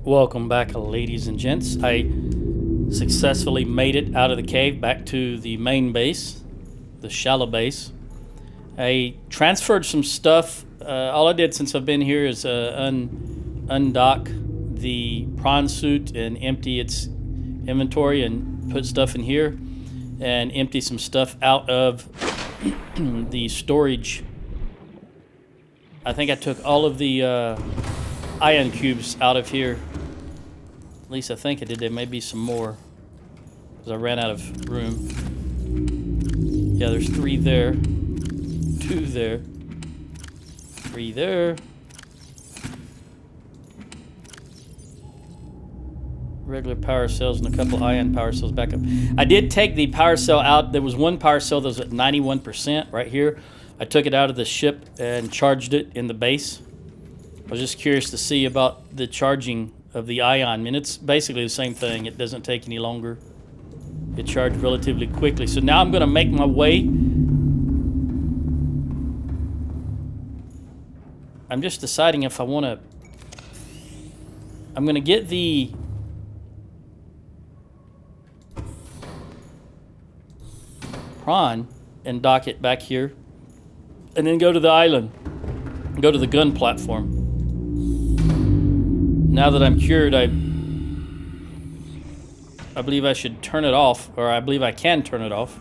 Welcome back, ladies and gents. I successfully made it out of the cave back to the main base, the shallow base. I transferred some stuff. All I did since I've been here is undock the prawn suit and empty its inventory and put stuff in here and empty some stuff out of the storage. I think I took all of the ion cubes out of here. At least I think I did. There may be some more because I ran out of room. Yeah, there's 3 there, 2 there, 3 there. Regular power cells and a couple ion power cells back up. I did take the power cell out. There was one power cell that was at 91% right here. I took it out of the ship and charged it in the base. I was just curious to see about the charging of the ion. I mean, it's basically the same thing. It doesn't take any longer. It charged relatively quickly. So now I'm going to make my way. I'm just deciding if I want to... I'm going to get the... prawn and dock it back here. And then go to the island. Go to the gun platform. Now that I'm cured, I believe I should turn it off, or I believe I can turn it off.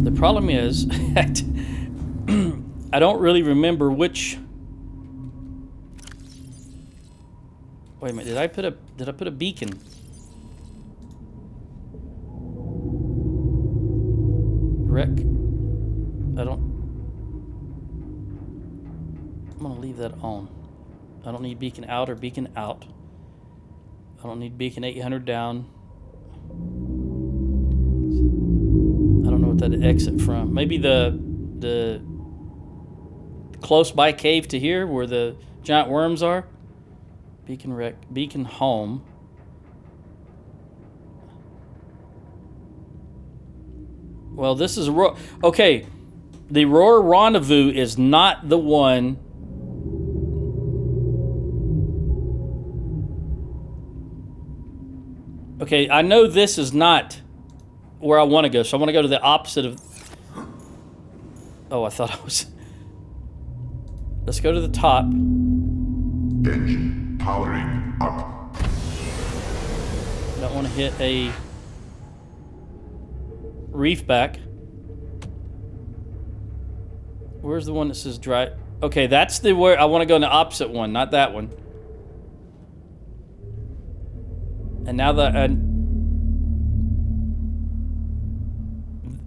The problem is that I don't really remember which... Wait a minute, did I put a beacon? Wreck. I'm gonna leave that on. I don't need beacon out or beacon out. I don't need beacon 800 down. I don't know what that exit from. Maybe the close by cave to here where the giant worms are. Beacon wreck, beacon home. Well, this is a okay. The Roar Rendezvous is not the one. Okay, I know this is not where I want to go, so I want to go to the opposite of... Oh, I thought I was... Let's go to the top. Engine powering up. Don't want to hit a reef back. Where's the one that says dry? Okay, that's the where I want to go in the opposite one, not that one. And now that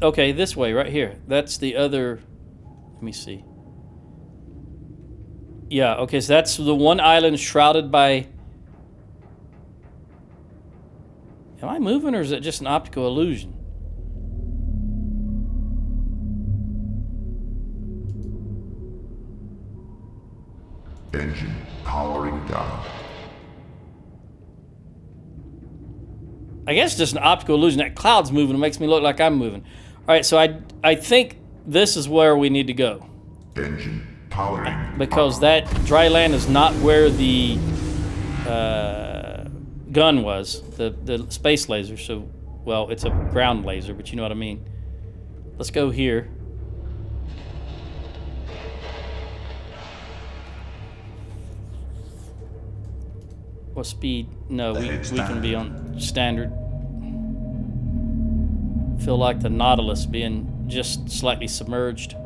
okay, this way right here. That's the other. Let me see. Yeah, okay, so that's the one island shrouded by... Am I moving or is it just an optical illusion? Engine powering down. I guess it's just an optical illusion. That cloud's moving. It makes me look like I'm moving. All right, so I think this is where we need to go. Engine powering because that dry land is not where the gun was, the space laser. So, well, it's a ground laser, but you know what I mean. Let's go here. What speed? No, we can be on standard. Feel like the Nautilus being just slightly submerged.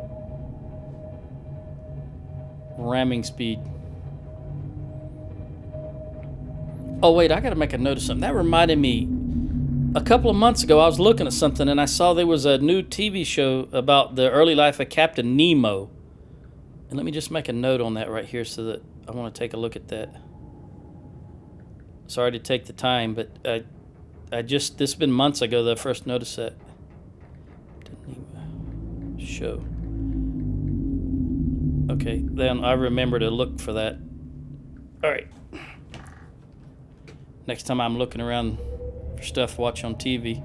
Ramming speed. Oh wait, I gotta make a note of something. That reminded me, a couple of months ago I was looking at something and I saw there was a new TV show about the early life of Captain Nemo. And let me just make a note on that right here so that I want to take a look at that. Sorry to take the time, but this has been months ago that I first noticed that. Show. Okay, then I remember to look for that. All right. Next time I'm looking around for stuff to watch on TV.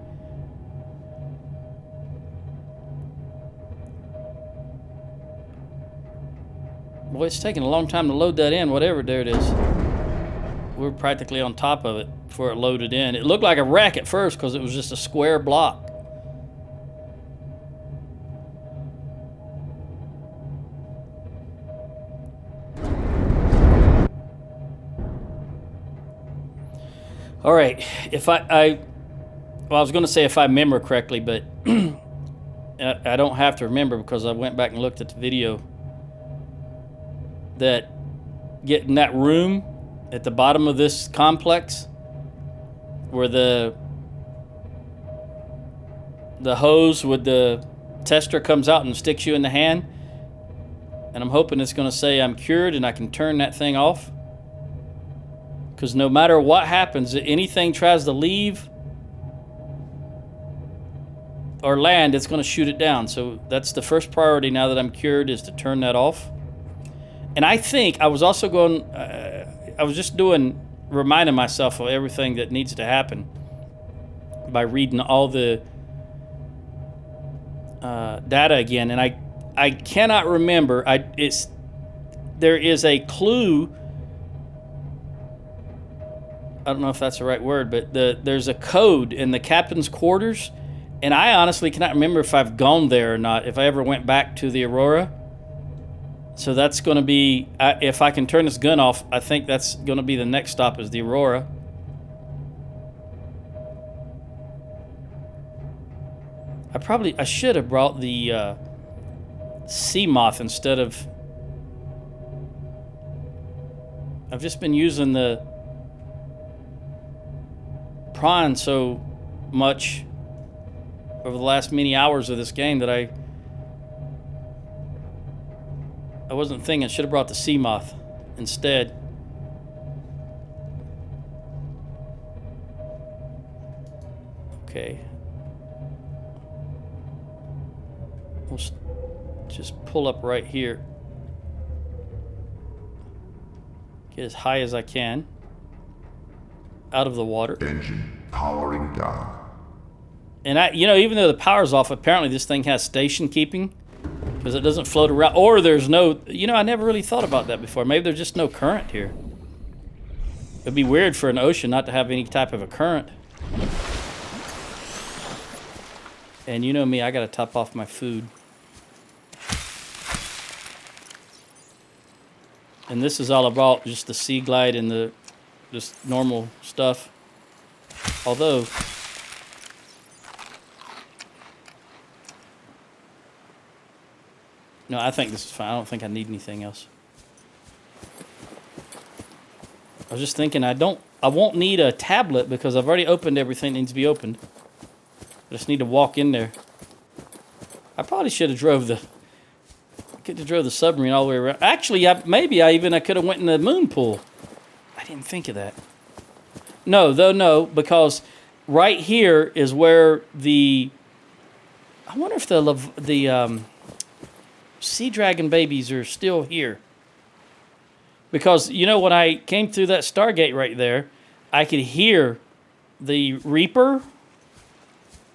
Boy, it's taking a long time to load that in, whatever. There it is. We're practically on top of it before it loaded in. It looked like a wreck at first because it was just a square block. All right, if I was going to say if I remember correctly, but I don't have to remember because I went back and looked at the video. That getting that room at the bottom of this complex where the hose with the tester comes out and sticks you in the hand, and I'm hoping it's going to say I'm cured and I can turn that thing off. Because no matter what happens, anything tries to leave or land, it's going to shoot it down. So that's the first priority now that I'm cured, is to turn that off. And I think I was also going, I was just reminding myself of everything that needs to happen by reading all the data again. And I cannot remember, there is a clue. I don't know if that's the right word, but there's a code in the captain's quarters, and I honestly cannot remember if I've gone there or not, if I ever went back to the Aurora. So that's going to be, if I can turn this gun off, I think that's going to be the next stop, is the Aurora. I should have brought the sea moth instead of, I've just been using the prawn so much over the last many hours of this game that I wasn't thinking. I should have brought the sea moth instead. Okay. We'll just pull up right here. Get as high as I can out of the water. Engine powering down. And even though the power's off, apparently this thing has station keeping because it doesn't float around. Or there's no, I never really thought about that before. Maybe there's just no current here. It'd be weird for an ocean not to have any type of a current. And you know me, I gotta top off my food. And this is all about just the Sea Glide and the just normal stuff. Although, no, I think this is fine. I don't think I need anything else. I was just thinking I won't need a tablet because I've already opened everything that needs to be opened. I just need to walk in there. I probably should have drove the submarine all the way around. Actually, maybe I could have went in the moon pool. I didn't think of that. No, because right here is where I wonder if the sea dragon babies are still here. Because, when I came through that Stargate right there, I could hear the Reaper.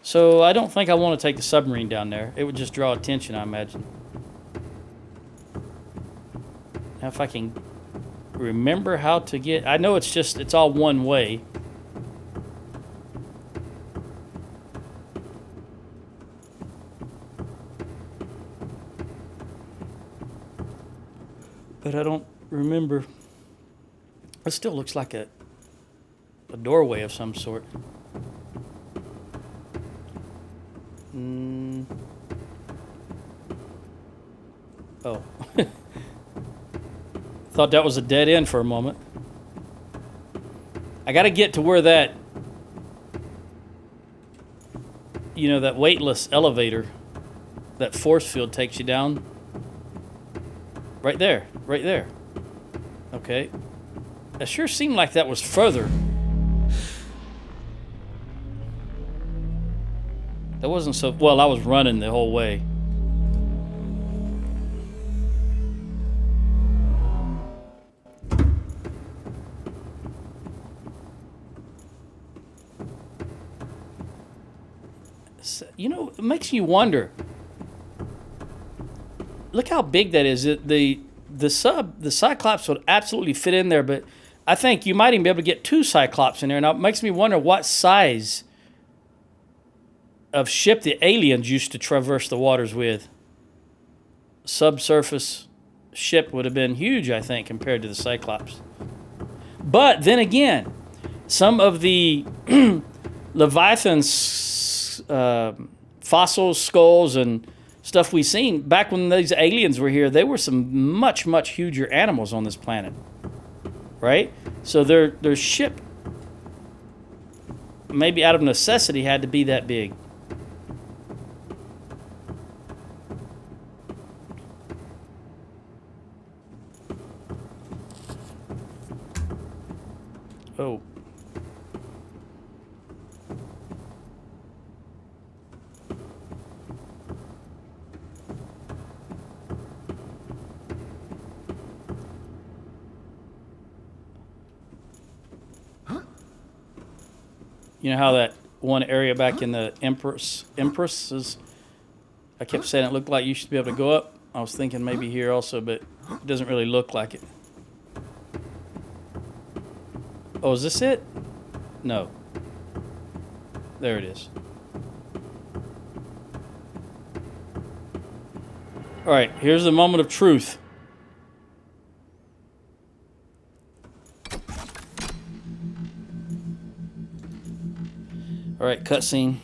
So I don't think I want to take the submarine down there. It would just draw attention, I imagine. Now if I can remember how to get... I know it's all one way. But I don't remember. It still looks like a doorway of some sort. Oh. Thought that was a dead end for a moment. I got to get to where that, that weightless elevator, that force field takes you down. Right there. Okay. That sure seemed like that was further. That wasn't so... Well, I was running the whole way. You know, it makes you wonder. Look how big that is. The Cyclops would absolutely fit in there, but I think you might even be able to get 2 Cyclops in there. Now, it makes me wonder what size of ship the aliens used to traverse the waters with. Subsurface ship would have been huge, I think, compared to the Cyclops. But then again, some of the Leviathan's fossils, skulls, and stuff we've seen, back when these aliens were here, they were some much, much huger animals on this planet. Right? So their ship, maybe out of necessity, had to be that big. Oh. You know how that one area back in the Empresses, I kept saying it looked like you should be able to go up. I was thinking maybe here also, but it doesn't really look like it. Oh, is this it? No. There it is. All right, here's the moment of truth. All right, cutscene.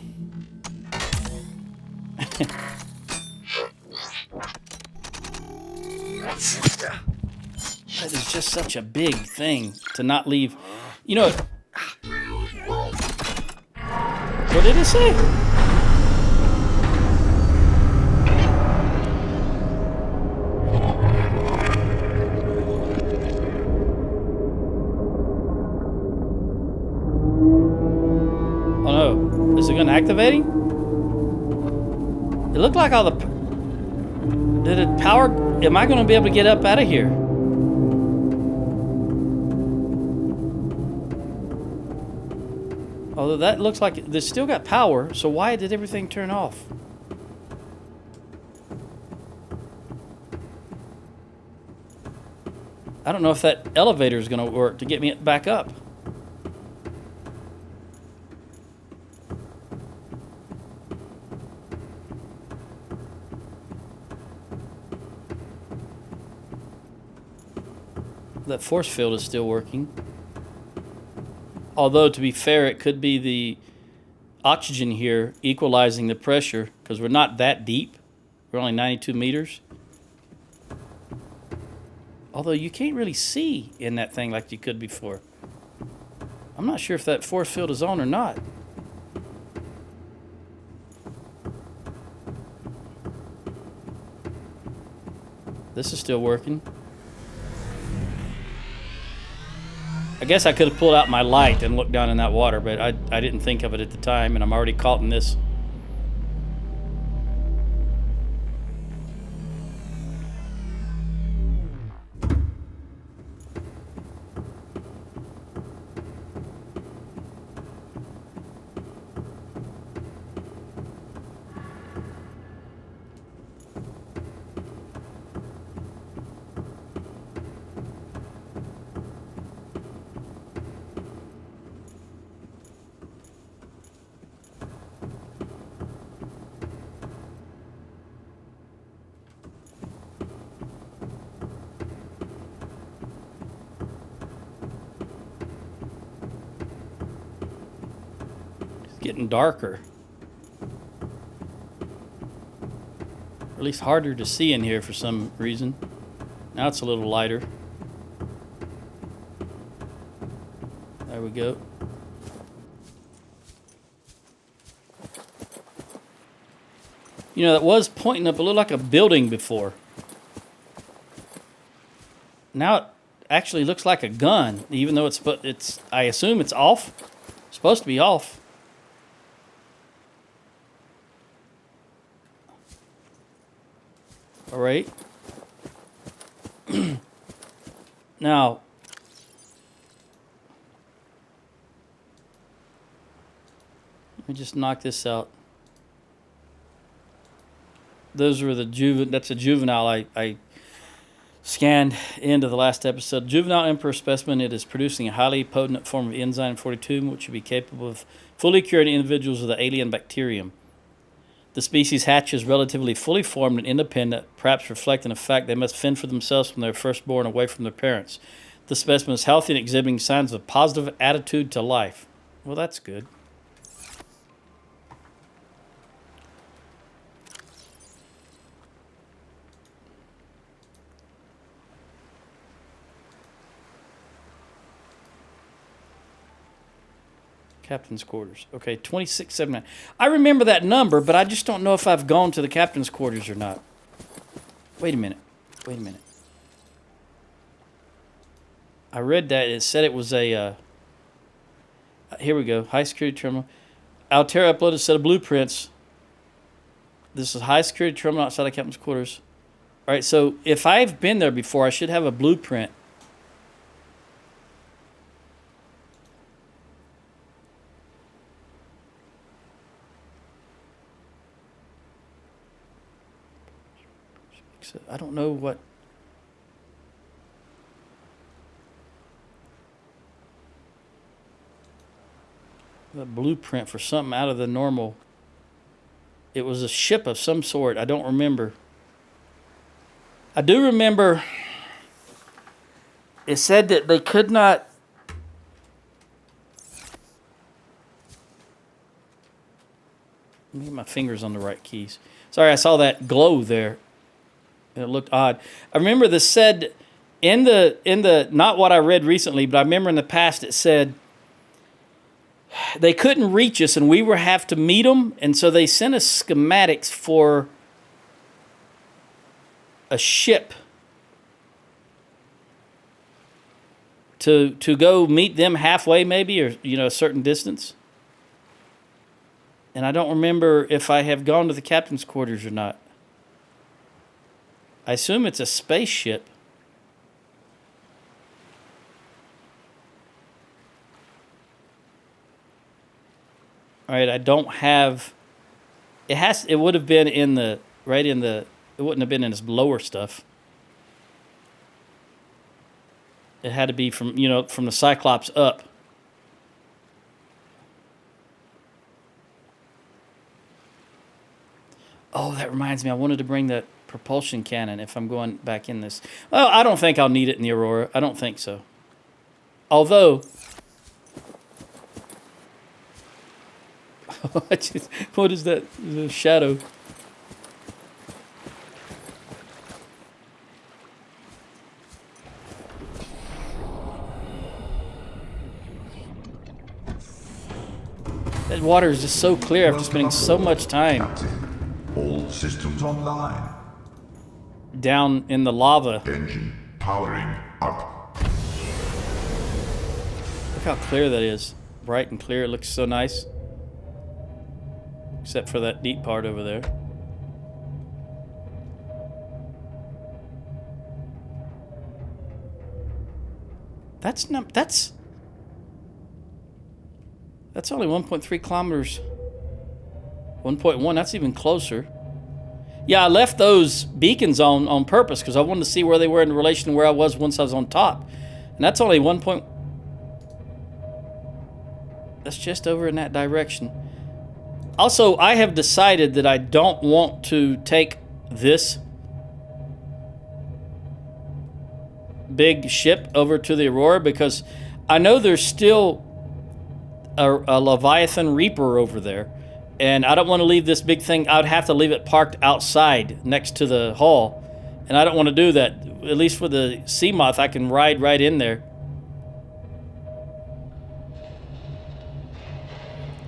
That is just such a big thing to not leave. You know, what did it say? Oh no, is it gun activating? It looked like all the... Did it power... Am I going to be able to get up out of here? Although that looks like it's still got power, so why did everything turn off? I don't know if that elevator is going to work to get me back up. That force field is still working. Although, to be fair, it could be the oxygen here equalizing the pressure, because we're not that deep. We're only 92 meters. Although you can't really see in that thing like you could before. I'm not sure if that force field is on or not. This is still working. I guess I could have pulled out my light and looked down in that water, but I didn't think of it at the time, and I'm already caught in this. Getting darker. Or at least harder to see in here for some reason. Now it's a little lighter. There we go. You know, that was pointing up a little like a building before. Now it actually looks like a gun, even though it's I assume it's off. It's supposed to be off. All right. Now, let me just knock this out. those were that's a juvenile I scanned into the last episode. Juvenile emperor specimen, it is producing a highly potent form of enzyme 42, which should be capable of fully curing individuals with the alien bacterium. The species hatches relatively fully formed and independent, perhaps reflecting the fact they must fend for themselves when they're first born away from their parents. The specimen is healthy and exhibiting signs of positive attitude to life. Well, that's good. Captain's quarters. Okay, 2679. I remember that number, but I just don't know if I've gone to the captain's quarters or not. Wait a minute. I read that. It said it was a... here we go. High security terminal. Altera uploaded a set of blueprints. This is high security terminal outside of captain's quarters. All right, so if I've been there before, I should have a blueprint. I don't know what... a blueprint for something out of the normal. It was a ship of some sort. I don't remember. I do remember it said that they could not... Let me get my fingers on the right keys. Sorry, I saw that glow there. It looked odd. I remember this said in the not what I read recently, but I remember in the past it said they couldn't reach us and we were have to meet them, and so they sent us schematics for a ship to go meet them halfway, maybe, or a certain distance. And I don't remember if I have gone to the captain's quarters or not. I assume it's a spaceship. All right, I don't have... It would have been in the... It wouldn't have been in its lower stuff. It had to be from the Cyclops up. Oh, that reminds me. I wanted to bring that propulsion cannon if I'm going back in this. Well, I don't think I'll need it in the Aurora. I don't think so. Although... what is that? The shadow. That water is just so clear after spending so much time. Captain, all systems online. Down in the lava. Engine powering up. Look how clear that is. Bright and clear. It looks so nice. Except for that deep part over there. That's only 1.3 kilometers. 1.1, that's even closer. Yeah, I left those beacons on purpose because I wanted to see where they were in relation to where I was once I was on top. And that's only 1. That's just over in that direction. Also, I have decided that I don't want to take this big ship over to the Aurora because I know there's still a Leviathan Reaper over there, and I don't want to leave this big thing. I'd have to leave it parked outside next to the hull, and I don't want to do that. At least for the Seamoth, I can ride right in there.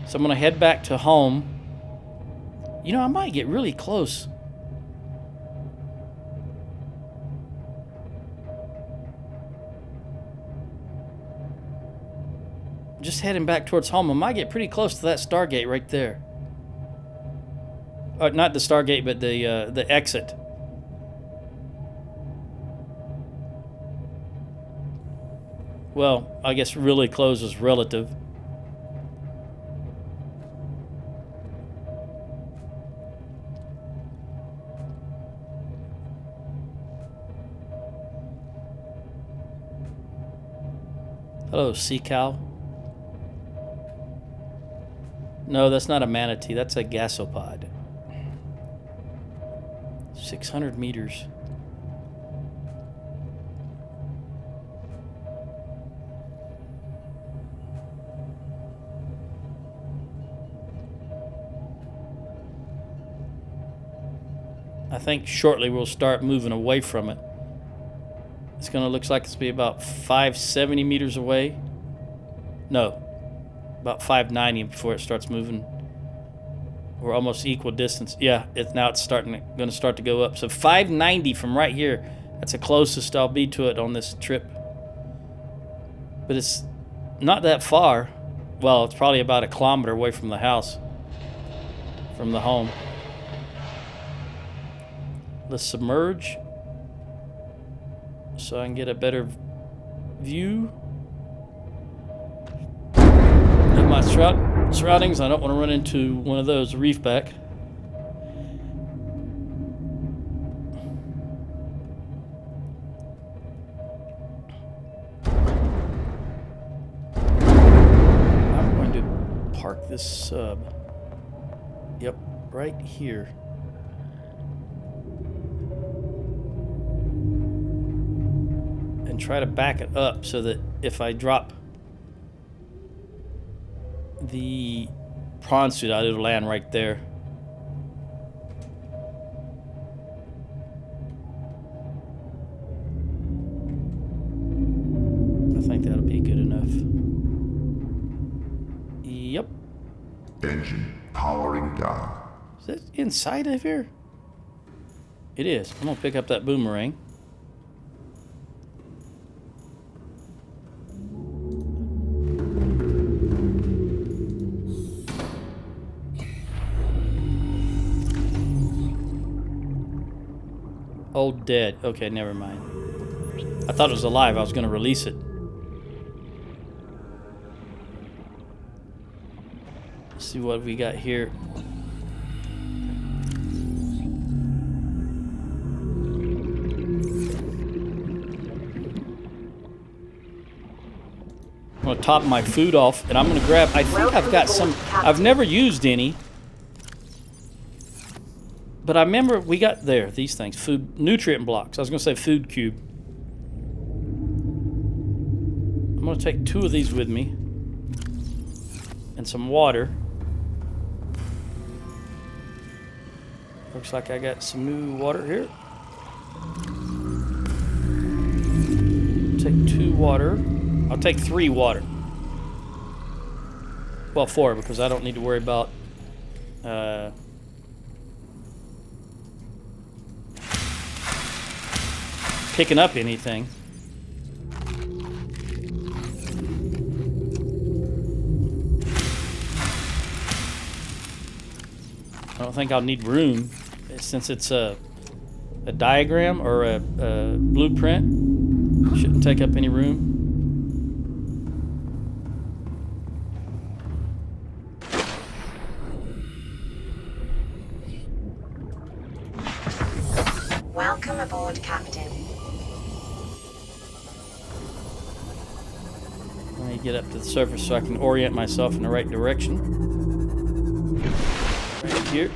So I'm going to head back to home. I might get really close. Just heading back towards home. I might get pretty close to that Stargate right there. Not the Stargate, but the exit. Well, I guess really close is relative. Hello, sea cow. No, that's not a manatee. That's a gasopod. 600 meters. I think shortly we'll start moving away from it. It's gonna look like it's be about 570 meters away. No, about 590 before it starts moving. We're almost equal distance. Yeah, it's gonna start to go up. So 590 from right here. That's the closest I'll be to it on this trip. But it's not that far. Well, it's probably about 1 kilometer away from the house, from the home. Let's submerge so I can get a better view of my surroundings. I don't want to run into one of those reef back. I'm going to park this sub. Yep, right here. Try to back it up so that if I drop the prawn suit out, it'll land right there. I think that'll be good enough. Yep. Engine powering down. Is that inside of here? It is. I'm gonna pick up that boomerang. Oh, dead. Okay, never mind. I thought it was alive. I was going to release it. Let's see what we got here. I'm going to top my food off, and I'm going to grab... I think I've got some... I've never used any. But I remember we got there, these things, food, nutrient blocks. I was going to say food cube. I'm going to take 2 of these with me. And some water. Looks like I got some new water here. Take 2 water. I'll take 3 water. Well, 4 because I don't need to worry about... picking up anything. I don't think I'll need room since it's a diagram or a blueprint. Shouldn't take up any room. Welcome aboard, Captain. Let me get up to the surface so I can orient myself in the right direction. Right here.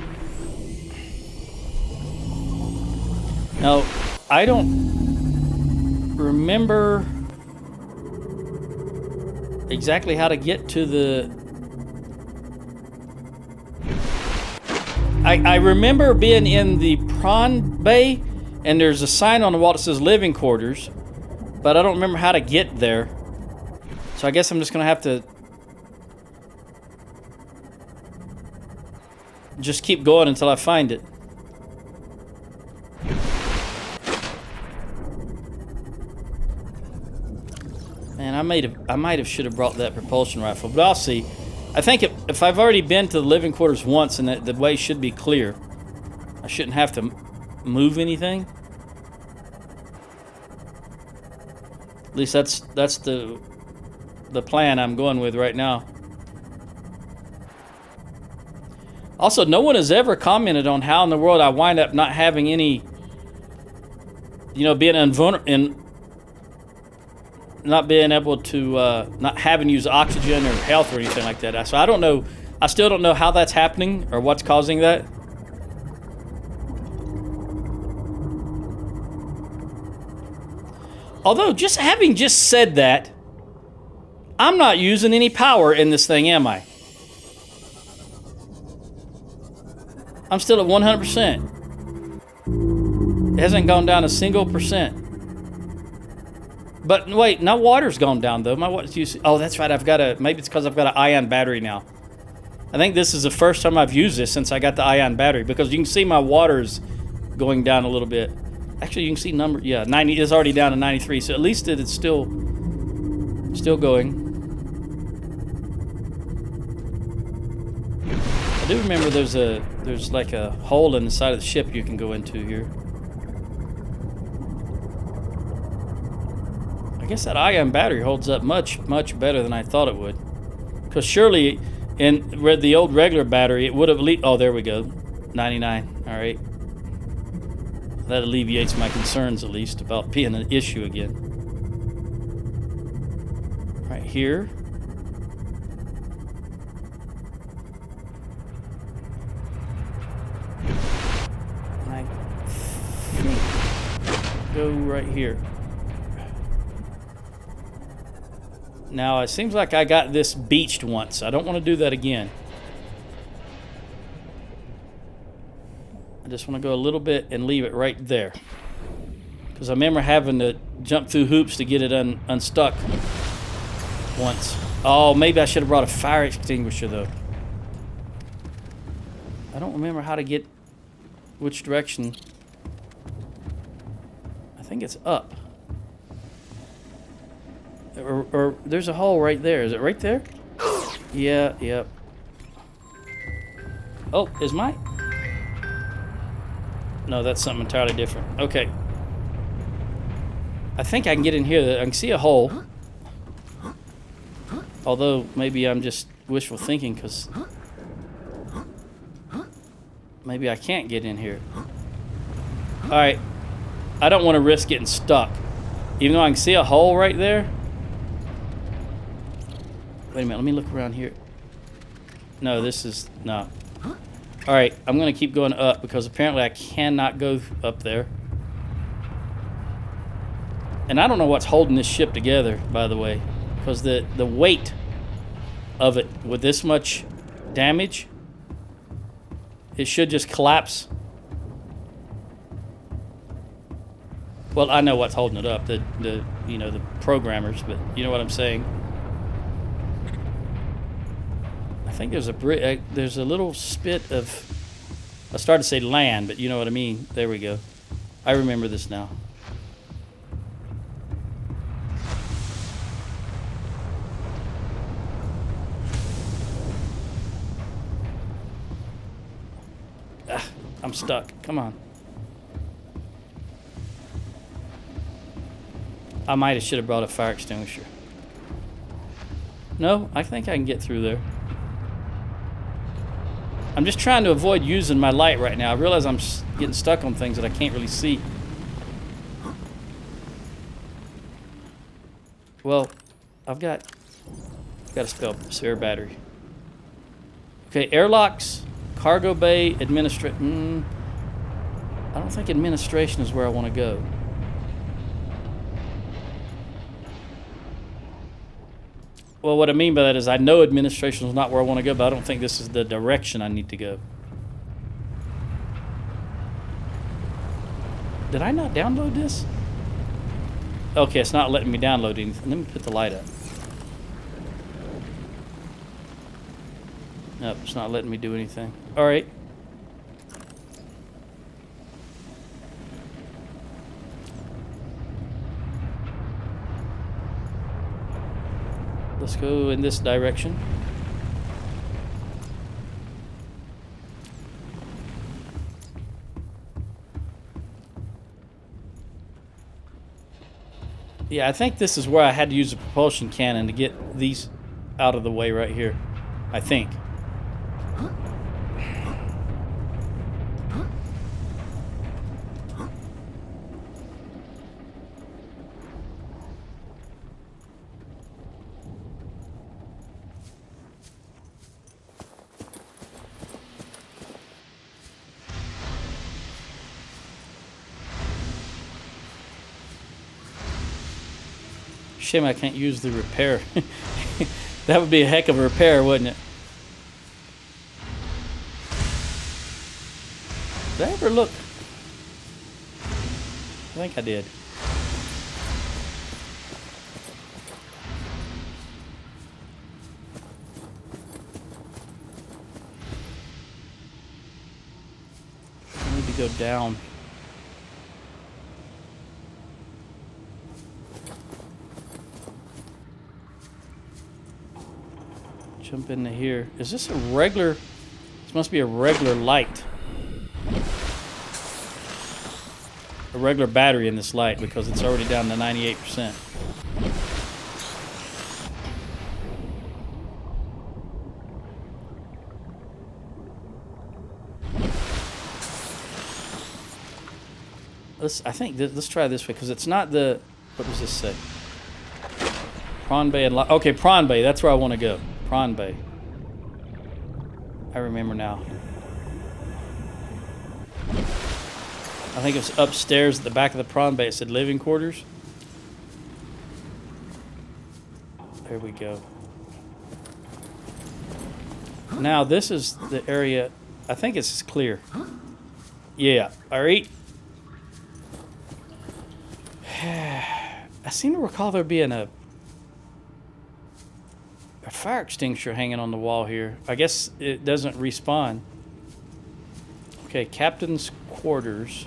Now, I don't remember exactly how to get to the... I remember being in the prawn bay, and there's a sign on the wall that says living quarters, but I don't remember how to get there. So I guess I'm just going to have to just keep going until I find it. Man, I might have should have brought that propulsion rifle, but I'll see. I think if I've already been to the living quarters once and the way should be clear, I shouldn't have to move anything. At least that's the plan I'm going with right now. Also, no one has ever commented on how in the world I wind up not having any, being not being able to, not having to use oxygen or health or anything like that. So I don't know. I still don't know how that's happening or what's causing that. Although, just having just said that, I'm not using any power in this thing, am I? I'm still at 100%. It hasn't gone down a single percent. But wait, now water's gone down though. My water's used. Oh, that's right. Maybe it's because I've got an ion battery now. I think this is the first time I've used this since I got the ion battery, because you can see my water's going down a little bit. Actually, you can see 90 is already down to 93, so at least it's still going. I do remember there's like a hole in the side of the ship you can go into here. I guess that ion battery holds up much better than I thought it would. Because surely in the old regular battery it would have oh, there we go. 99. All right. That alleviates my concerns, at least, about being an issue again. Right here. And I think go right here. Now, it seems like I got this beached once. I don't want to do that again. I just want to go a little bit and leave it right there. Because I remember having to jump through hoops to get it unstuck once. Oh, maybe I should have brought a fire extinguisher, though. I don't remember how to get which direction. I think it's up. Or there's a hole right there. Is it right there? Yeah, yep. Oh, is mine? No, that's something entirely different. Okay. I think I can get in here. I can see a hole. Although, maybe I'm just wishful thinking, because maybe I can't get in here. Alright. I don't want to risk getting stuck. Even though I can see a hole right there. Wait a minute, let me look around here. No, this is... no. Alright, I'm going to keep going up, because apparently I cannot go up there. And I don't know what's holding this ship together, by the way. Because the weight of it, with this much damage, it should just collapse. Well, I know what's holding it up, the programmers, but you know what I'm saying. I think there's there's a little spit of, I started to say land, but you know what I mean. There we go. I remember this now. Ah, I'm stuck. Come on. I should have brought a fire extinguisher. No, I think I can get through there. I'm just trying to avoid using my light right now. I realize I'm getting stuck on things that I can't really see. Well, I've got a spare battery. Okay, airlocks, cargo bay, I don't think administration is where I want to go. Well, what I mean by that is I know administration is not where I want to go, but I don't think this is the direction I need to go. Did I not download this? Okay, it's not letting me download anything. Let me put the light up. Nope, it's not letting me do anything. All right. Let's go in this direction. Yeah, I think this is where I had to use a propulsion cannon to get these out of the way right here. I think. Shame I can't use the repair. That would be a heck of a repair, wouldn't it? Did I ever look? I think I did. I need to go down. Jump into here. Is this a regular? This must be a regular light. A regular battery in this light because it's already down to 98%. Let's try this way because it's not the. What does this say? Prawn Bay and okay, Prawn Bay. That's where I want to go. Prawn Bay. I remember now. I think it was upstairs at the back of the Prawn Bay. It said living quarters. There we go. Now this is the area. I think it's clear. Yeah. All right. I seem to recall there being a fire extinguisher hanging on the wall here. I guess it doesn't respawn. Okay, captain's quarters.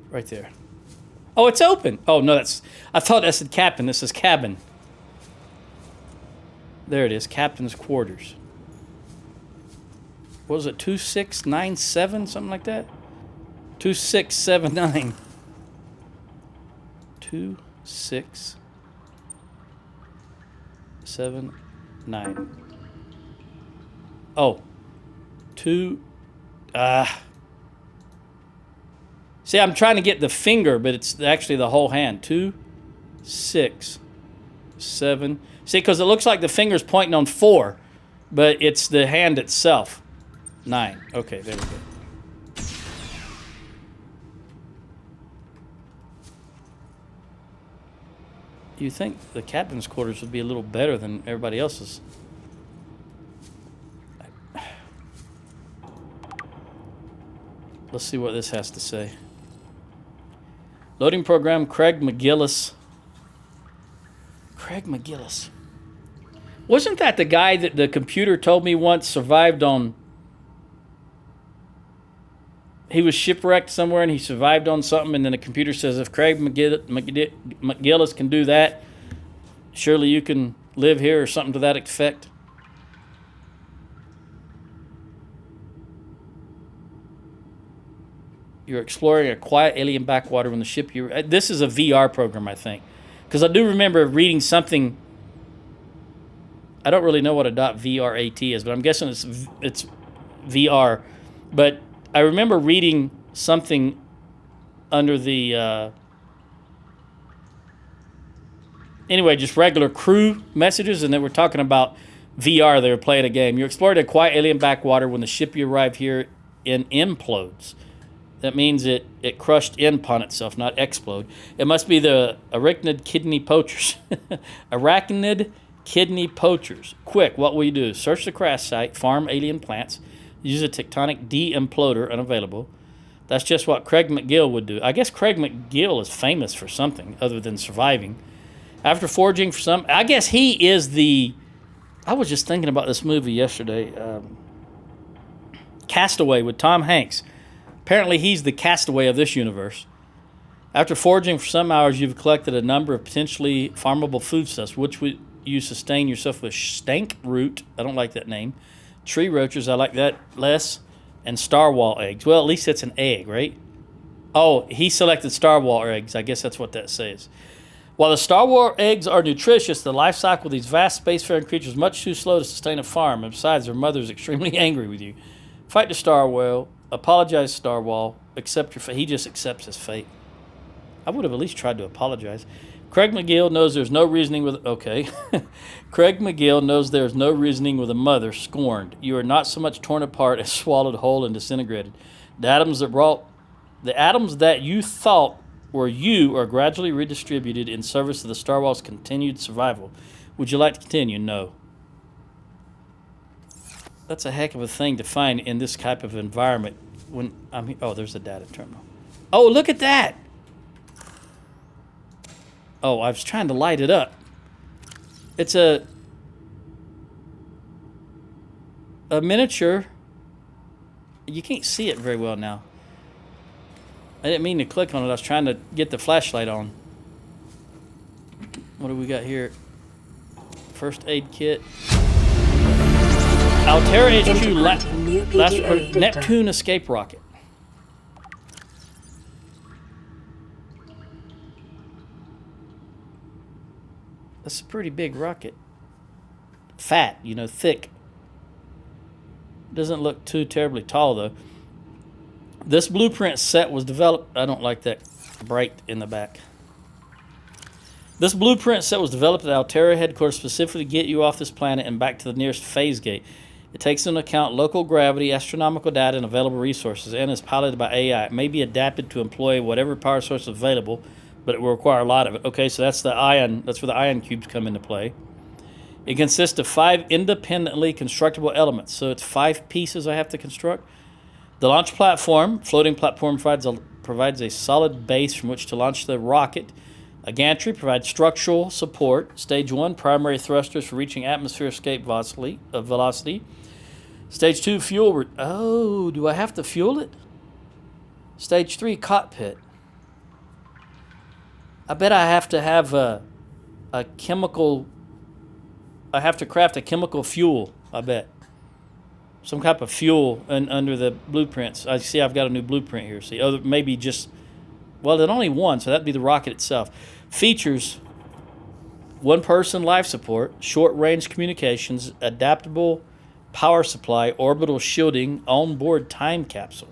Right there. Oh, it's open. Oh, no, I thought that said captain. This is cabin. There it is, captain's quarters. What was it, 2697, something like that? 2679. 2679. Oh. See, I'm trying to get the finger, but it's actually the whole hand. 2, 6, 7. See, because it looks like the finger's pointing on 4, but it's the hand itself. 9. Okay, there we go. You think the captain's quarters would be a little better than everybody else's? Let's see what this has to say. Loading program, Craig McGillis. Craig McGillis. Wasn't that the guy that the computer told me once survived on... He was shipwrecked somewhere and he survived on something, and then the computer says, if Craig McGillis can do that, surely you can live here, or something to that effect. You're exploring a quiet alien backwater when the ship you... This is a VR program, I think. Because I do remember reading something... I don't really know what a .vrat is, but I'm guessing it's VR. But I remember reading something under the... Anyway, just regular crew messages, and they were talking about VR. They were playing a game. You're exploring a quiet alien backwater when the ship you arrive here in implodes. That means it crushed in upon itself, not explode. It must be the arachnid kidney poachers. Arachnid kidney poachers. Quick, what will you do? Search the crash site, farm alien plants, use a tectonic de-imploder, unavailable. That's just what Craig McGill would do. I guess Craig McGill is famous for something other than surviving. After foraging for some... I guess he is the... I was just thinking about this movie yesterday. Castaway with Tom Hanks. Apparently, he's the castaway of this universe. After foraging for some hours, you've collected a number of potentially farmable foodstuffs, which would you sustain yourself with stank root. I don't like that name. Tree roaches, I like that less. And starwall eggs. Well, at least it's an egg, right? Oh, he selected starwall eggs. I guess that's what that says. While the starwall eggs are nutritious, the life cycle of these vast spacefaring creatures is much too slow to sustain a farm. And besides, their mother is extremely angry with you. Fight the starwall. Apologize, Starwall. Accept your fate. He just accepts his fate. I would have at least tried to apologize. Craig McGill knows there's no reasoning with... Okay. Craig McGill knows there's no reasoning with a mother scorned. You are not so much torn apart as swallowed whole and disintegrated. The atoms that you thought were you are gradually redistributed in service of the Star Wars' continued survival. Would you like to continue? No. That's a heck of a thing to find in this type of environment. When oh, there's a data terminal. Oh, look at that! Oh, I was trying to light it up. It's a miniature. You can't see it very well now. I didn't mean to click on it. I was trying to get the flashlight on. What do we got here? First aid kit. Altera HQ Neptune escape rocket. That's a pretty big rocket. Fat, you know, thick. Doesn't look too terribly tall, though. This blueprint set was developed... I don't like that bright in the back. This blueprint set was developed at Altera headquarters specifically to get you off this planet and back to the nearest phase gate. It takes into account local gravity, astronomical data, and available resources, and is piloted by AI. It may be adapted to employ whatever power source is available, but it will require a lot of it. Okay, so that's the ion. That's where the ion cubes come into play. It consists of 5 independently constructible elements. So it's 5 pieces I have to construct. The launch platform, floating platform, provides a solid base from which to launch the rocket. A gantry provides structural support. Stage 1, primary thrusters for reaching atmosphere escape velocity. Stage 2, fuel. Oh, do I have to fuel it? Stage 3, cockpit. I bet I have to have a chemical... I have to craft a chemical fuel, I bet. Some type of fuel under the blueprints. I see I've got a new blueprint here. See, oh, maybe just... Well, there's only one, so that'd be the rocket itself. Features: 1-person life support, short-range communications, adaptable power supply, orbital shielding, on-board time capsule.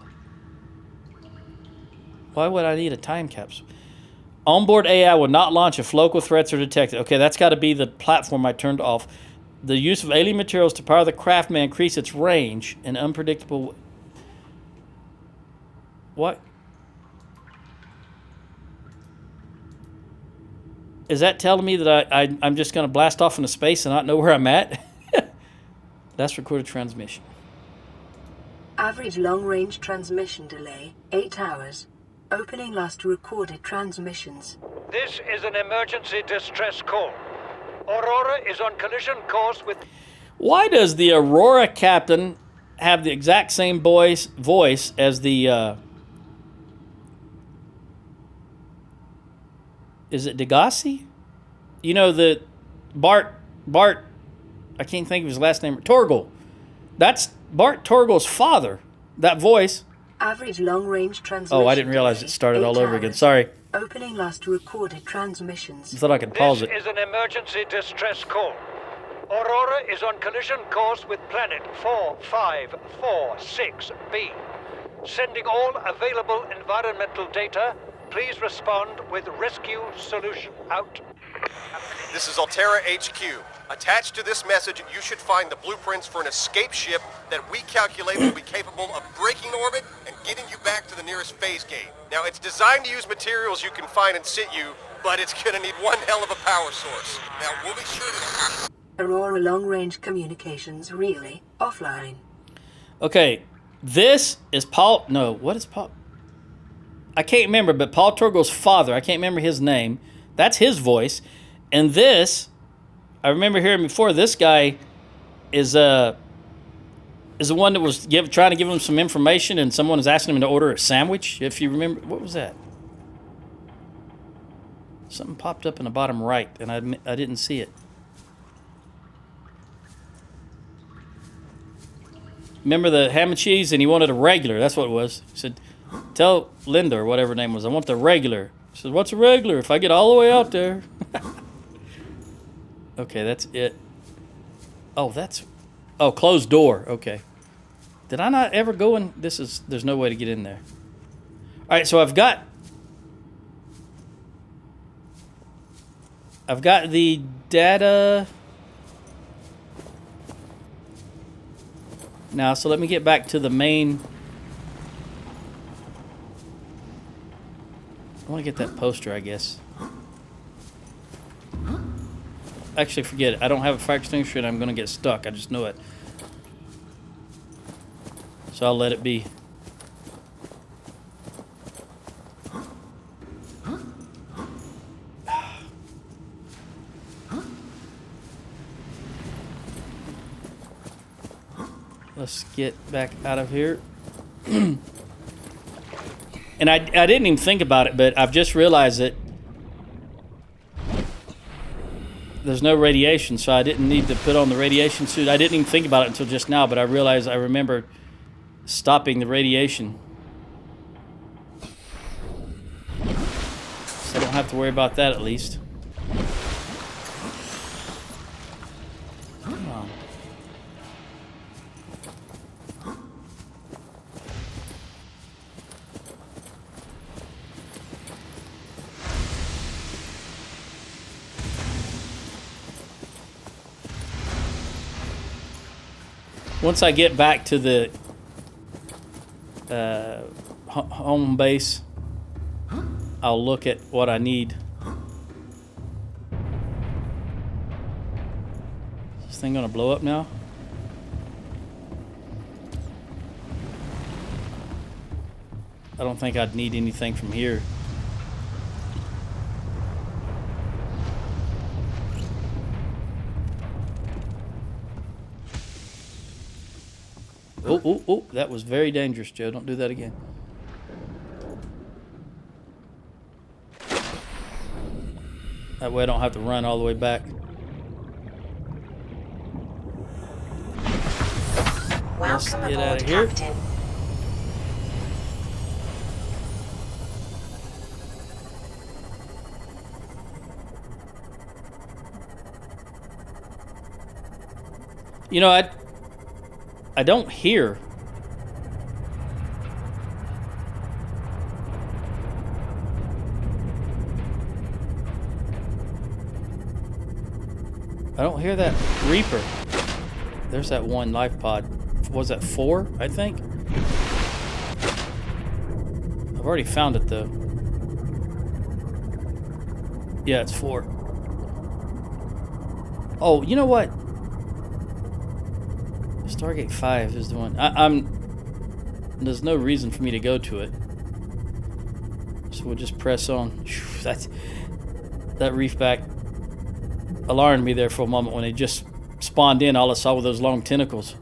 Why would I need a time capsule? Onboard AI will not launch if local threats are detected. Okay, that's got to be the platform I turned off. The use of alien materials to power the craft may increase its range in unpredictable... What? Is that telling me that I'm just going to blast off into space and not know where I'm at? That's recorded transmission. Average long-range transmission delay, 8 hours. Opening last recorded transmissions. This is an emergency distress call. Aurora is on collision course with... Why does the Aurora captain have the exact same voice as the... Is it Degassi? You know, the Bart, I can't think of his last name. Torgal. That's Bart Torgal's father. That voice. Average long-range transmission. Oh, I didn't realize it started all over again. Sorry. Opening last recorded transmissions. I thought I could pause it. This is an emergency distress call. Aurora is on collision course with planet 4546b. Sending all available environmental data. Please respond with rescue solution. Out. This is Altera HQ. Attached to this message, you should find the blueprints for an escape ship that we calculate will be capable of breaking orbit and getting you back to the nearest phase gate. Now, it's designed to use materials you can find in situ, but it's gonna need one hell of a power source. Now, we'll be sure to... Aurora long-range communications really offline. Okay, this is Paul... No, what is Paul... I can't remember, but Paul Torgal's father, I can't remember his name. That's his voice. And this... I remember hearing before, this guy is the one that was trying to give him some information, and someone was asking him to order a sandwich, if you remember. What was that? Something popped up in the bottom right, and I didn't see it. Remember the ham and cheese, and he wanted a regular. That's what it was. He said, tell Linda, or whatever her name was, I want the regular. He said, what's a regular? If I get all the way out there... Okay, that's it. Oh, that's... Oh, closed door. Okay. Did I not ever go in? There's no way to get in there. All right, so I've got the data. Now, so let me get back to the main I want to get that poster, I guess. Actually, forget it. I don't have a fire extinguisher and I'm going to get stuck. I just know it. So I'll let it be. Let's get back out of here. And I didn't even think about it, but I've just realized that there's no radiation, so I didn't need to put on the radiation suit. I didn't even think about it until just now, but I realized I remember stopping the radiation. So I don't have to worry about that at least. Come on. Once I get back to the home base, I'll look at what I need. Is this thing gonna blow up now? I don't think I'd need anything from here. Oh, that was very dangerous, Joe. Don't do that again. That way I don't have to run all the way back. Let's Welcome get out aboard, of here. Captain. You know, I don't hear. I don't hear that Reaper. There's that one life pod. Was that 4, I think? I've already found it, though. Yeah, it's 4. Oh, you know what? Stargate 5 is the one. There's no reason for me to go to it. So we'll just press on. That reef back alarmed me there for a moment when it just spawned in. All I saw were those long tentacles.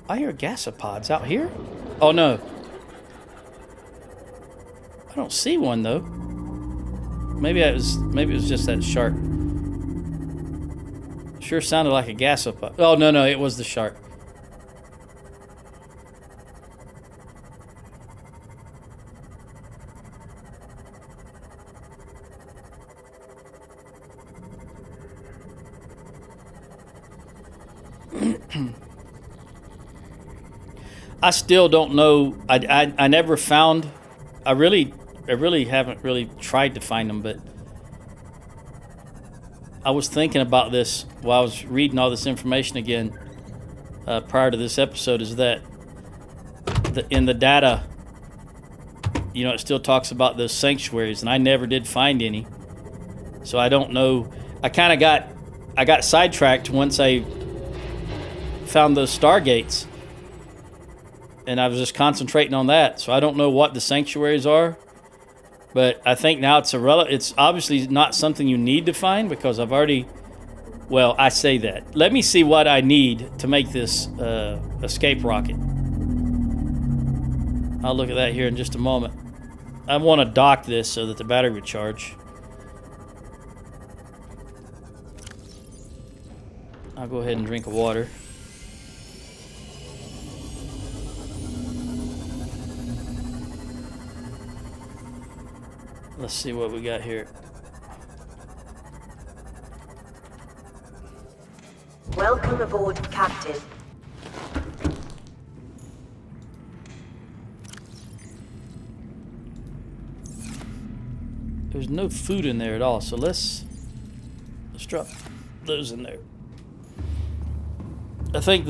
I hear gasopods out here. Oh no. I don't see one though. Maybe it was just that shark. Sure sounded like a gasopod. Oh no, it was the shark. I still don't know. I never found. I really haven't really tried to find them, but I was thinking about this while I was reading all this information again prior to this episode. Is that in the data, you know, it still talks about those sanctuaries, and I never did find any. So I don't know. I got sidetracked once I found those stargates. And I was just concentrating on that, so I don't know what the sanctuaries are. But I think now it's obviously not something you need to find because I've already... Well, I say that. Let me see what I need to make this escape rocket. I'll look at that here in just a moment. I want to dock this so that the battery would charge. I'll go ahead and drink a water. Let's see what we got here. Welcome aboard, Captain. There's no food in there at all, so let's drop those in there. I think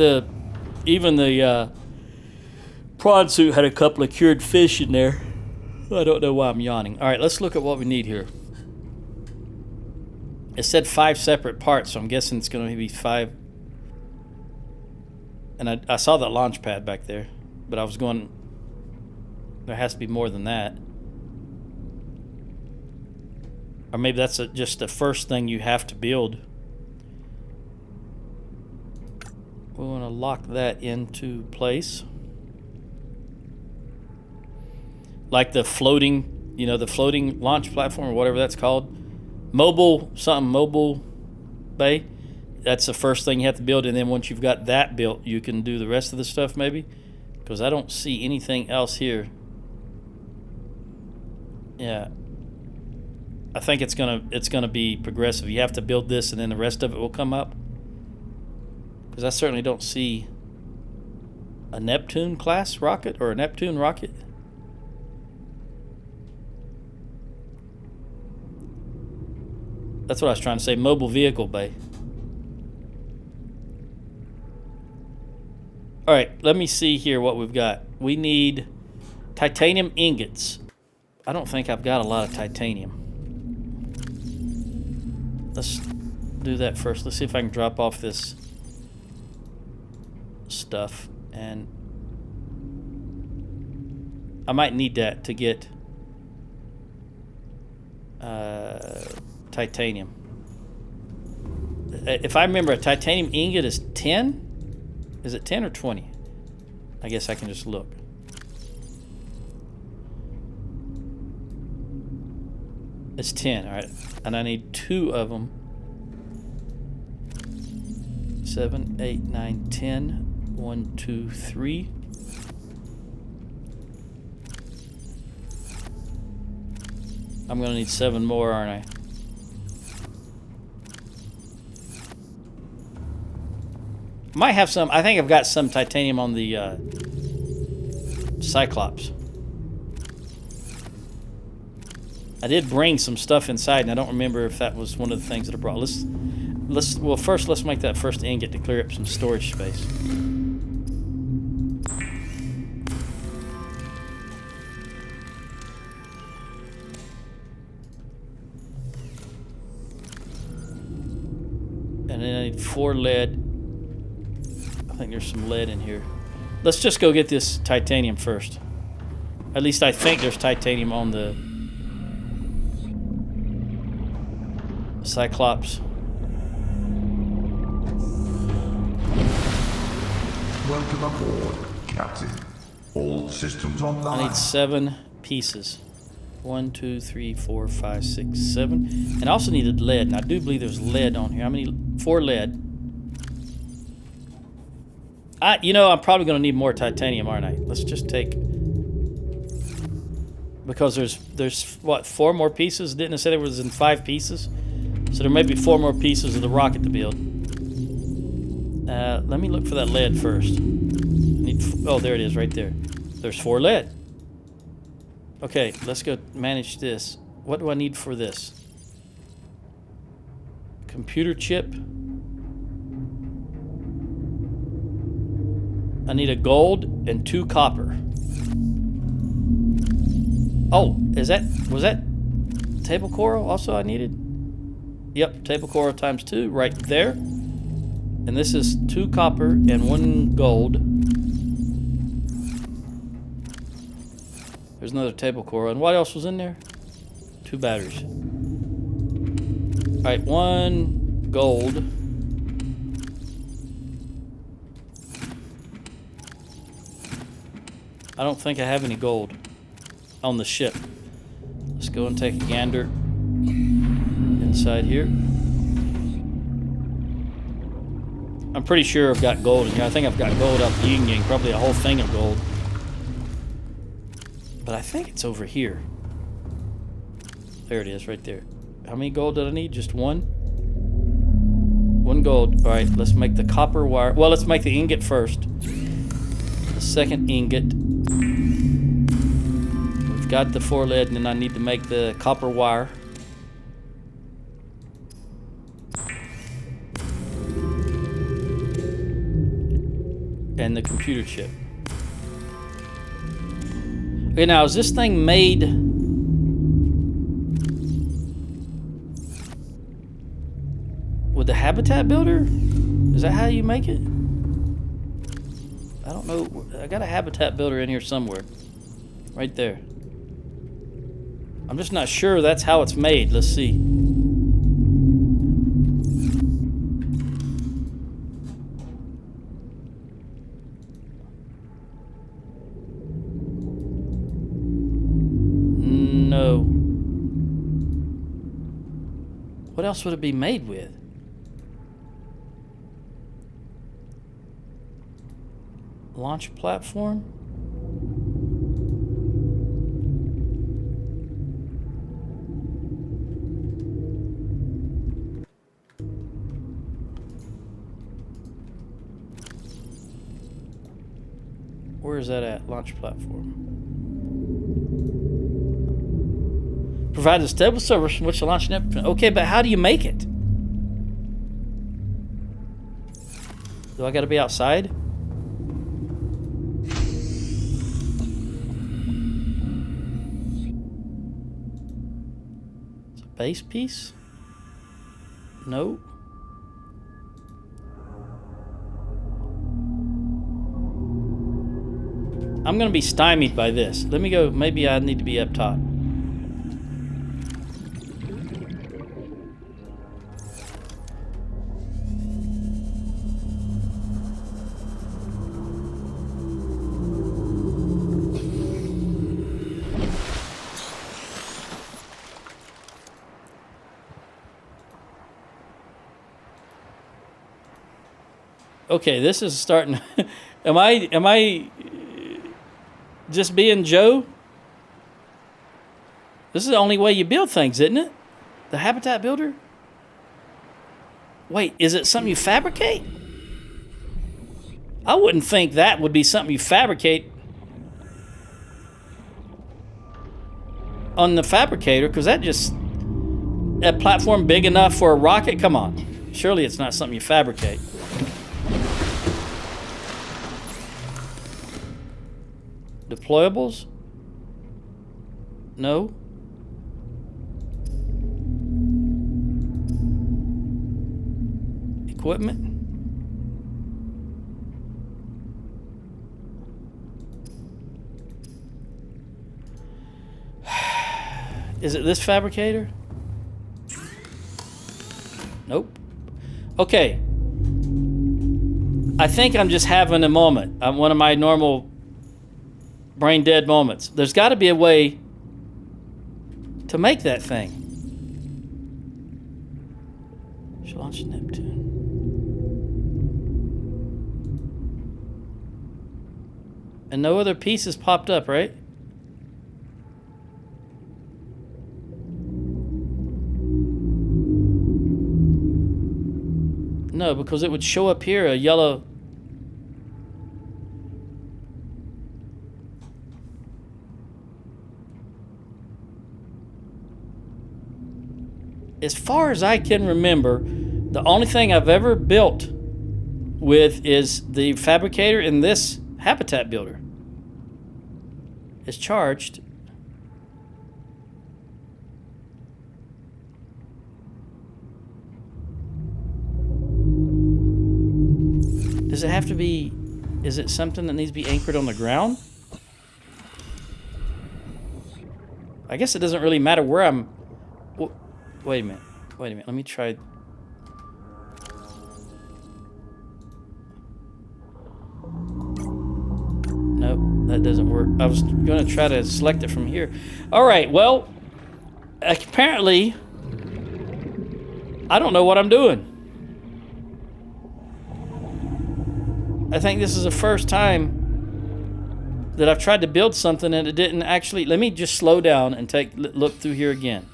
even the prawn suit had a couple of cured fish in there. I don't know why I'm yawning. All right, let's look at what we need here. It said 5 separate parts, so I'm guessing it's going to be 5. And I saw that launch pad back there, but I was going, there has to be more than that. Or maybe that's just the first thing you have to build. We want to lock that into place. Like the floating, the floating launch platform or whatever that's called. Mobile bay. That's the first thing you have to build, and then once you've got that built, you can do the rest of the stuff maybe. Because I don't see anything else here. Yeah. I think it's gonna be progressive. You have to build this, and then the rest of it will come up. Because I certainly don't see a Neptune class rocket or a Neptune rocket. That's what I was trying to say. Mobile vehicle bay. All right, let me see here what we've got. We need titanium ingots. I don't think I've got a lot of titanium. Let's do that first. Let's see if I can drop off this stuff. And I might need that to get titanium. If I remember, a titanium ingot is 10? Is it 10 or 20? I guess I can just look. It's 10, all right. And I need 2 of them. 7, 8, 9, 10. 1, 2, 3. I'm going to need 7 more, aren't I? Might have some. I think I've got some titanium on the Cyclops. I did bring some stuff inside, and I don't remember if that was one of the things that I brought. Well, first let's make that first ingot to clear up some storage space. And then I need 4 lead. I think there's some lead in here. Let's just go get this titanium first. At least I think there's titanium on the Cyclops. Welcome aboard, Captain. All systems online. I need 7 pieces. 1, 2, 3, 4, 5, 6, 7. And I also needed lead, and I do believe there's lead on here. How many? 4 lead. I'm probably going to need more titanium, aren't I? Let's just take... Because there's what, 4 more pieces? Didn't it say there was in 5 pieces? So there may be 4 more pieces of the rocket to build. Let me look for that lead first. Oh, there it is, right there. There's 4 lead. Okay, let's go manage this. What do I need for this? Computer chip. I need a gold and 2 copper. Oh, was that table coral also I needed? Yep, table coral times 2 right there. And this is 2 copper and 1 gold. There's another table coral. And what else was in there? 2 batteries. Alright, 1 gold. I don't think I have any gold on the ship. Let's go and take a gander inside here. I'm pretty sure I've got gold in here. I think I've got gold up the Yin Yang, probably a whole thing of gold. But I think it's over here. There it is, right there. How many gold did I need? Just 1? 1 gold. All right, let's make the copper wire. Well, let's make the ingot first. The second ingot. We've got the 4 lead, and then I need to make the copper wire. and the computer chip. Okay, now is this thing made with the habitat builder? Is that how you make it? I don't know. I got a habitat builder in here somewhere. Right there. I'm just not sure that's how it's made. Let's see. No. What else would it be made with? Launch platform? Where is that at? Launch platform. Provide a stable service from which to launch an. Okay, but how do you make it? Do I gotta be outside? It's a base piece? No. I'm gonna be stymied by this. Let me go. Maybe I need to be up top. Okay, this is starting. Am I just being Joe? This is the only way you build things, isn't it? The habitat builder? Wait, is it something you fabricate? I wouldn't think that would be something you fabricate on the fabricator, because that platform big enough for a rocket? Come on. Surely it's not something you fabricate. Deployables? No. Equipment? Is it this fabricator? Nope. Okay. I think I'm just having a moment. One of my normal brain dead moments. There's got to be a way to make that thing. Should launch Neptune. And no other pieces popped up, right? No, because it would show up here a yellow. As far as I can remember, the only thing I've ever built with is the fabricator in this habitat builder. It's charged. Does it have to be, is it something that needs to be anchored on the ground? I guess it doesn't really matter where I'm. Wait a minute. Let me try. Nope, that doesn't work. I was going to try to select it from here. All right, well, apparently, I don't know what I'm doing. I think this is the first time that I've tried to build something and it didn't actually. Let me just slow down and look through here again.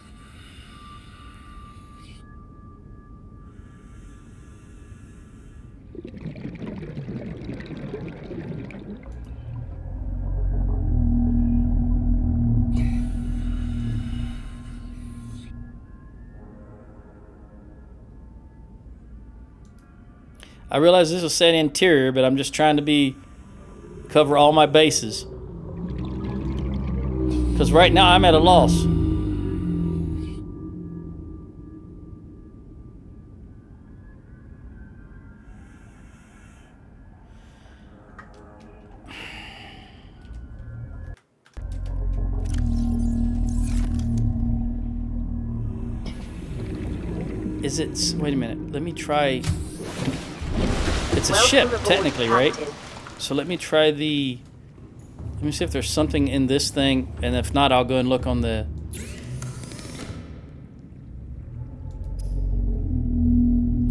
I realize this is set interior, but I'm just trying to cover all my bases. Because right now I'm at a loss. Is it... Wait a minute. Let me try... It's a ship, technically, right? So let me try the... Let me see if there's something in this thing, and if not, I'll go and look on the...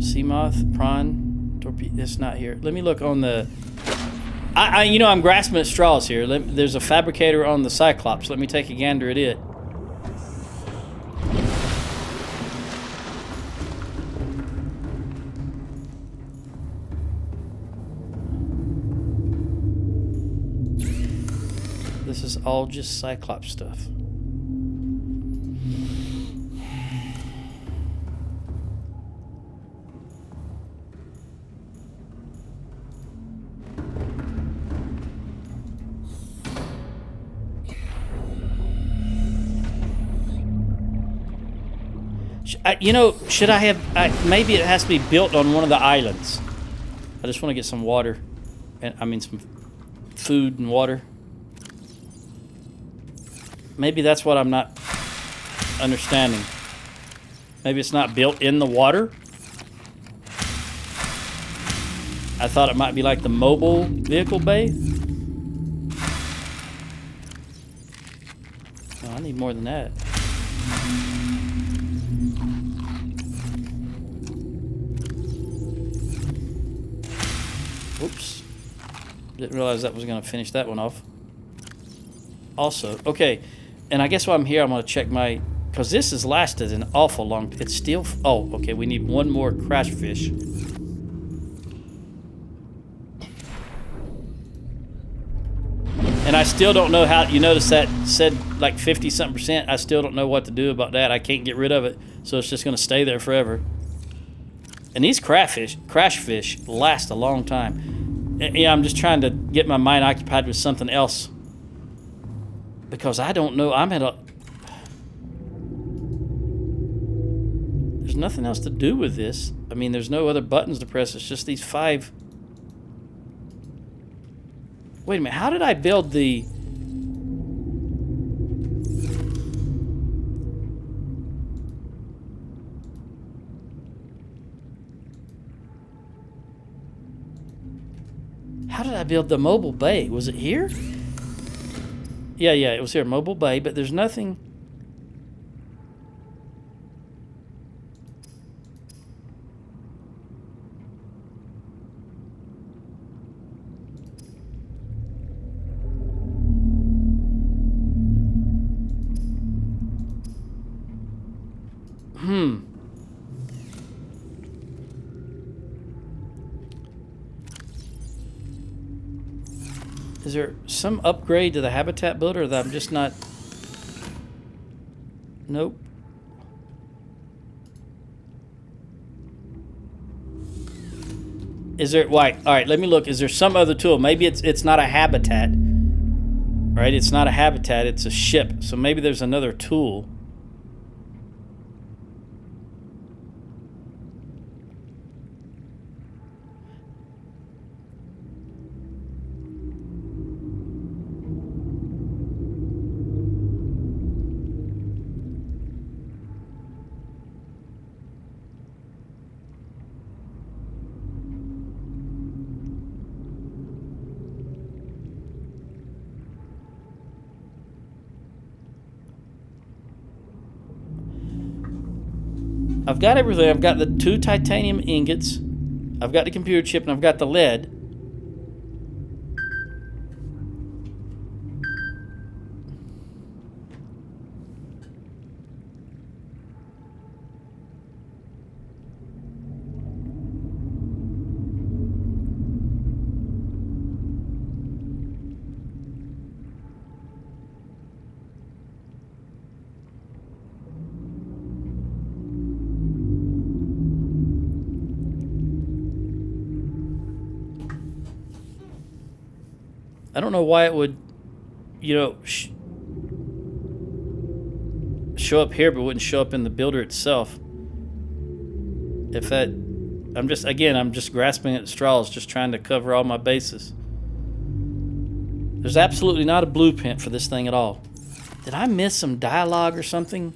Sea moth, prawn, torpedo. It's not here. Let me look on the... you know, I'm grasping at straws here. There's a fabricator on the Cyclops. Let me take a gander at it. This is all just Cyclops stuff. You know, should I have... maybe it has to be built on one of the islands. I just want to get some water. And I mean some food and water. Maybe that's what I'm not understanding. Maybe it's not built in the water. I thought it might be like the mobile vehicle bay. Oh, I need more than that. Oops. Didn't realize that was going to finish that one off. Also, okay. And I guess while I'm here, I'm going to check my... Because this has lasted an awful long... It's still... Oh, okay. We need one more crash fish. And I still don't know how... You notice that said like 50-something%. I still don't know what to do about that. I can't get rid of it. So it's just going to stay there forever. And these crash fish last a long time. Yeah, I'm just trying to get my mind occupied with something else. Because I don't know, I'm at a... There's nothing else to do with this. I mean, there's no other buttons to press. It's just these 5... Wait a minute, how did I build the... How did I build the mobile bay? Was it here? Yeah, it was here, mobile bay, but there's nothing. Is there some upgrade to the habitat builder that I'm just not... Nope. Is there... Why? All right, let me look. Is there some other tool? Maybe it's not a habitat. Right? It's not a habitat. It's a ship. So maybe there's another tool. I've got everything. I've got the 2 titanium ingots. I've got the computer chip, and I've got the lead. I don't know why it would, show up here but wouldn't show up in the builder itself. If that, I'm just grasping at straws, just trying to cover all my bases. There's absolutely not a blueprint for this thing at all. Did I miss some dialogue or something?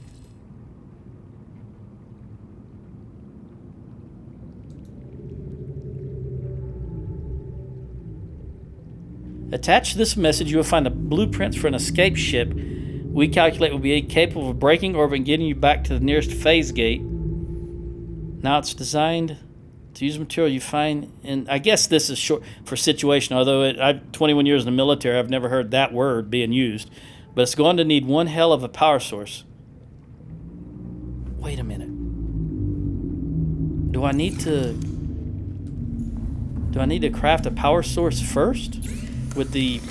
Attached to this message, you will find the blueprints for an escape ship we calculate will be capable of breaking orbit and getting you back to the nearest phase gate. Now it's designed to use material you find in... I guess this is short for situation, although I've 21 years in the military, I've never heard that word being used. But it's going to need one hell of a power source. Wait a minute. Do I need to craft a power source first? With the...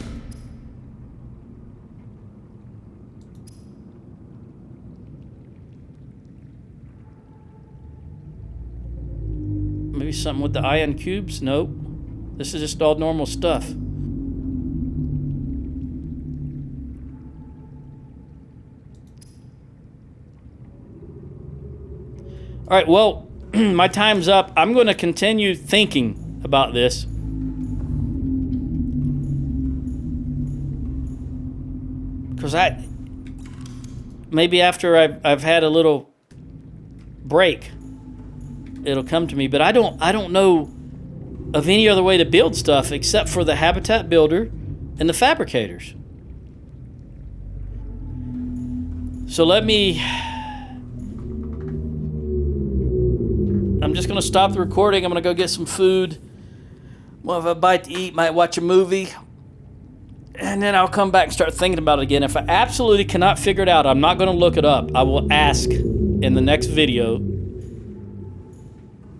Maybe something with the ion cubes? Nope. This is just all normal stuff. All right, well, my time's up. I'm going to continue thinking about this. Because maybe after I've had a little break, it'll come to me. But I don't know of any other way to build stuff except for the habitat builder and the fabricators. So I'm just going to stop the recording. I'm going to go get some food. We'll have a bite to eat, might watch a movie. And then I'll come back and start thinking about it again. If I absolutely cannot figure it out, I'm not going to look it up. I will ask in the next video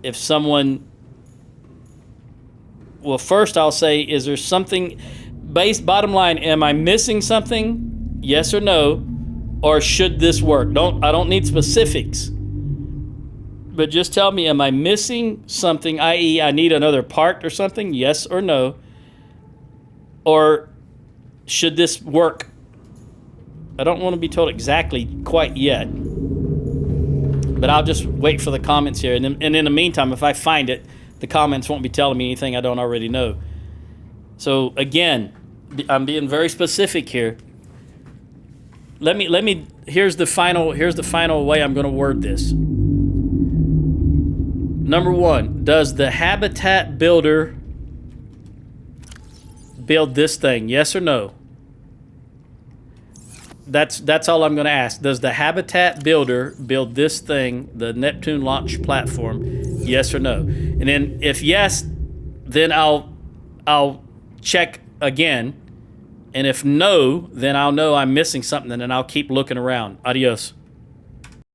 if someone... Well, first I'll say, is there something... Bottom line, am I missing something? Yes or no? Or should this work? I don't need specifics. But just tell me, am I missing something, i.e. I need another part or something? Yes or no? Or should this work? I don't want to be told exactly quite yet. But I'll just wait for the comments here. And in the meantime, if I find it, the comments won't be telling me anything I don't already know. So again, I'm being very specific here. Here's the final way I'm going to word this. Number one, does the habitat builder build this thing? Yes or no? That's all I'm going to ask. Does the habitat builder build this thing, the Neptune launch platform? Yes or no? And then if yes, then I'll check again. And if no, then I'll know I'm missing something, and then I'll keep looking around. Adios.